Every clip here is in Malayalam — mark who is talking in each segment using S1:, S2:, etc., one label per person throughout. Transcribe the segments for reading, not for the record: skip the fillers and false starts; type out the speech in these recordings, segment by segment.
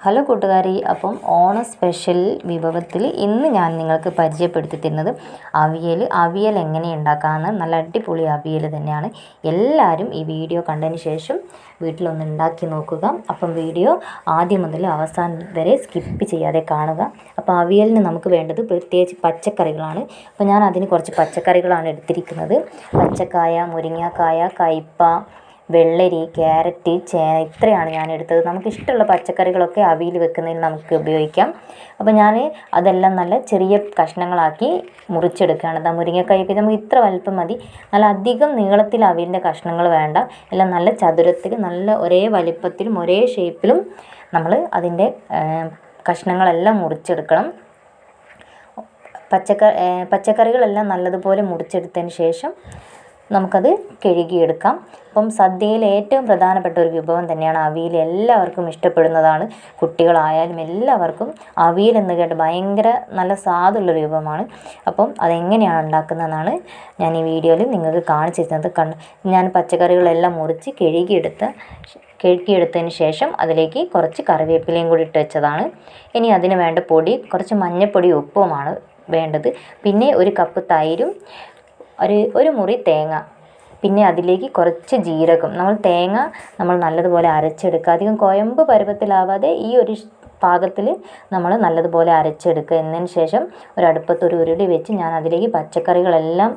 S1: ഹലോ കൂട്ടുകാരി, അപ്പം ഓണ സ്പെഷ്യൽ വിഭവത്തിൽ ഇന്ന് ഞാൻ നിങ്ങൾക്ക് പരിചയപ്പെടുത്തി തരുന്നത് അവിയൽ എങ്ങനെ ഉണ്ടാക്കാമെന്ന്. നല്ല അടിപൊളി അവിയൽ തന്നെയാണ്. എല്ലാവരും ഈ വീഡിയോ കണ്ടതിന് ശേഷം വീട്ടിലൊന്ന് ഉണ്ടാക്കി നോക്കുക. അപ്പം വീഡിയോ ആദ്യം മുതൽ അവസാനം വരെ സ്കിപ്പ് ചെയ്യാതെ കാണുക. അപ്പോൾ അവിയലിന് നമുക്ക് വേണ്ടത് പ്രത്യേകിച്ച് പച്ചക്കറികളാണ്. അപ്പോൾ ഞാൻ അതിന് കുറച്ച് പച്ചക്കറികളാണ് എടുത്തിരിക്കുന്നത്. പച്ചക്കായ, മുരിങ്ങക്കായ, കയ്പ്പ, വെള്ളരി, ക്യാരറ്റ്, ചേന, ഇത്രയാണ് ഞാൻ എടുത്തത്. നമുക്ക് ഇഷ്ടമുള്ള പച്ചക്കറികളൊക്കെ അവിയൽ വെക്കുന്നതിന് നമുക്ക് ഉപയോഗിക്കാം. അപ്പോൾ ഞാൻ അതെല്ലാം നല്ല ചെറിയ കഷ്ണങ്ങളാക്കി മുറിച്ചെടുക്കുകയാണ്. മുരിങ്ങക്കായൊക്കെ നമുക്ക് ഇത്ര വലിപ്പം മതി. നല്ല അധികം നീളത്തിൽ അവിയലിൻ്റെ കഷ്ണങ്ങൾ വേണ്ട. എല്ലാം നല്ല ചതുരത്തിൽ, നല്ല ഒരേ വലിപ്പത്തിലും ഒരേ ഷേപ്പിലും നമ്മൾ അതിൻ്റെ കഷ്ണങ്ങളെല്ലാം മുറിച്ചെടുക്കണം. പച്ചക്കറികളെല്ലാം നല്ലതുപോലെ മുറിച്ചെടുത്തതിന് ശേഷം നമുക്കത് കഴുകിയെടുക്കാം. അപ്പം സദ്യയിൽ ഏറ്റവും പ്രധാനപ്പെട്ട ഒരു വിഭവം തന്നെയാണ് അവിയൽ. എല്ലാവർക്കും ഇഷ്ടപ്പെടുന്നതാണ്. കുട്ടികളായാലും എല്ലാവർക്കും അവിയൽ എന്ന് കേട്ട് ഭയങ്കര നല്ല സ്വാദുള്ളൊരു വിഭവമാണ്. അപ്പം അതെങ്ങനെയാണ് ഉണ്ടാക്കുന്നതെന്നാണ് ഞാൻ ഈ വീഡിയോയിൽ നിങ്ങൾക്ക് കാണിച്ചു തരുന്നത്. ഞാൻ പച്ചക്കറികളെല്ലാം മുറിച്ച് കഴുകിയെടുത്തതിന് ശേഷം അതിലേക്ക് കുറച്ച് കറിവേപ്പിലയും കൂടി ഇട്ട് വെച്ചതാണ്. ഇനി അതിന് വേണ്ട പൊടി കുറച്ച് മഞ്ഞൾപ്പൊടി, ഉപ്പുമാണ് വേണ്ടത്. പിന്നെ ഒരു കപ്പ് തൈരും, ഒരു മുറി തേങ്ങ, പിന്നെ അതിലേക്ക് കുറച്ച് ജീരകം. തേങ്ങ നമ്മൾ നല്ലതുപോലെ അരച്ചെടുക്കുക. അധികം കുഴമ്പ് പരുവത്തിലാവാതെ ഈ ഒരു പാകത്തിൽ നമ്മൾ നല്ലതുപോലെ അരച്ചെടുക്കുക. എന്നതിന് ശേഷം ഒരടുപ്പത്ത് ഒരു ഉരുളി വെച്ച് ഞാൻ അതിലേക്ക് പച്ചക്കറികളെല്ലാം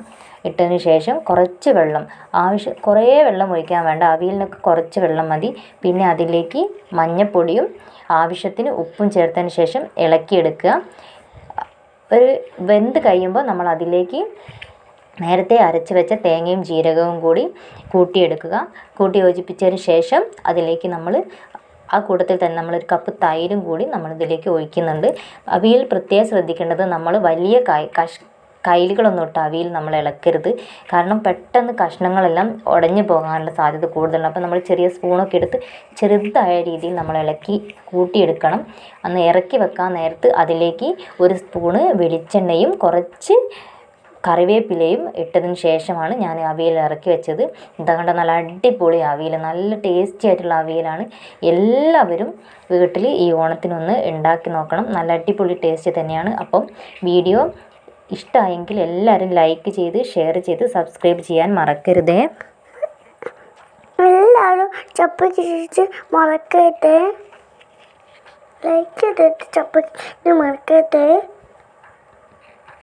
S1: ഇട്ടതിന് ശേഷം കുറച്ച് വെള്ളം, കുറേ വെള്ളം ഒഴിക്കാൻ വേണ്ട, അവിയലിനൊക്കെ കുറച്ച് വെള്ളം മതി. പിന്നെ അതിലേക്ക് മഞ്ഞൾപ്പൊടിയും ആവശ്യത്തിന് ഉപ്പും ചേർത്തതിന് ശേഷം ഇളക്കിയെടുക്കുക. ഒരു വെന്ത് കഴിയുമ്പോൾ നമ്മൾ അതിലേക്ക് നേരത്തെ അരച്ച് വെച്ച തേങ്ങയും ജീരകവും കൂടി കൂട്ടി യോജിപ്പിച്ചതിന് ശേഷം അതിലേക്ക് നമ്മൾ ആ കൂട്ടത്തിൽ തന്നെ നമ്മളൊരു കപ്പ് തൈരും കൂടി നമ്മളിതിലേക്ക് ഒഴിക്കുന്നുണ്ട്. അവിയൽ പ്രത്യേകം ശ്രദ്ധിക്കേണ്ടത്, നമ്മൾ വലിയ കൈലുകളൊന്നും ഇട്ട് അവിയൽ നമ്മൾ ഇളക്കരുത്. കാരണം പെട്ടെന്ന് കഷ്ണങ്ങളെല്ലാം ഉടഞ്ഞു പോകാനുള്ള സാധ്യത കൂടുതലുണ്ട്. അപ്പോൾ നമ്മൾ ചെറിയ സ്പൂണൊക്കെ എടുത്ത് ചെറുതായ രീതിയിൽ നമ്മൾ ഇളക്കി കൂട്ടിയെടുക്കണം. അന്ന് ഇറക്കി വെക്കാൻ നേരത്ത് അതിലേക്ക് ഒരു സ്പൂണ് വെളിച്ചെണ്ണയും കുറച്ച് കറിവേപ്പിലയും ഇട്ടതിന് ശേഷമാണ് ഞാൻ അവിയൽ ഇറക്കി വെച്ചത്. ഇതാകണ്ട നല്ല അടിപൊളി അവിയൽ, നല്ല ടേസ്റ്റി ആയിട്ടുള്ള അവിയലാണ്. എല്ലാവരും വീട്ടിൽ ഈ ഓണത്തിനൊന്ന് ഉണ്ടാക്കി നോക്കണം. നല്ല അടിപൊളി ടേസ്റ്റ് തന്നെയാണ്. അപ്പം വീഡിയോ ഇഷ്ടമായെങ്കിൽ എല്ലാവരും ലൈക്ക് ചെയ്ത്, ഷെയർ ചെയ്ത്, സബ്സ്ക്രൈബ് ചെയ്യാൻ മറക്കരുതേ.
S2: എല്ലാവരും ചപ്പ മറക്കരുതേ. ലൈക്ക് ചെയ്തിട്ട് ചപ്പ മറക്കരുതേ.